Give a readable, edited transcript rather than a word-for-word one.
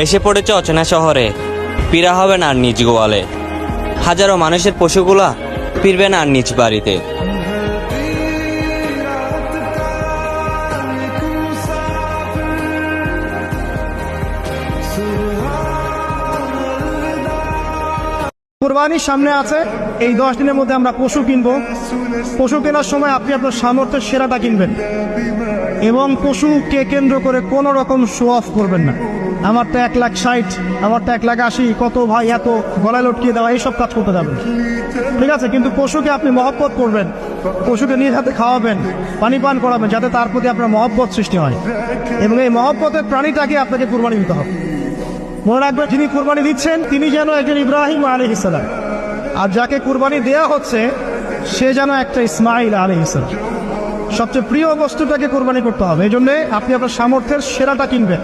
এসে পড়েছে অচেনা শহরে, পীড়া হবে না আর নিজ গোয়ালে। হাজারো মানুষের পশুগুলা ফিরবে না আর নিজ বাড়িতে। কুরবানির সামনে আছে, এই 10 দিনের মধ্যে আমরা পশু কিনবো। পশু কেনার সময় আপনি আপনার সামর্থ্যের সেরাটা কিনবেন এবং পশুকে কেন্দ্র করে কোনো রকম শো অফ করবেন না। আমার তো 1,60,000, আমার তো 1,80,000, কত ভাই এত গলায় লটকিয়ে দেওয়া, এইসব কাজ করতে যাবেন, ঠিক আছে? কিন্তু পশুকে আপনি মহব্বত করবেন, পশুকে নিজ হাতে খাওয়াবেন, পানি পান করাবেন, যাতে তার প্রতি আপনার মহব্বত সৃষ্টি হয় এবং এই মহব্বতের প্রাণীটাকে আপনাকে কুরবানি দিতে হবে। মনে রাখবেন, যিনি কুরবানি দিচ্ছেন তিনি যেন একজন ইব্রাহিম আলাইহিস সালাম, আর যাকে কুরবানি দেয়া হচ্ছে সে যেন একটা ইসমাইল আলাইহিস সালাম। সবচেয়ে প্রিয় বস্তুটাকে কুরবানি করতে হবে। এই জন্য আপনি আপনার সামর্থ্যের সেরাটা কিনবেন।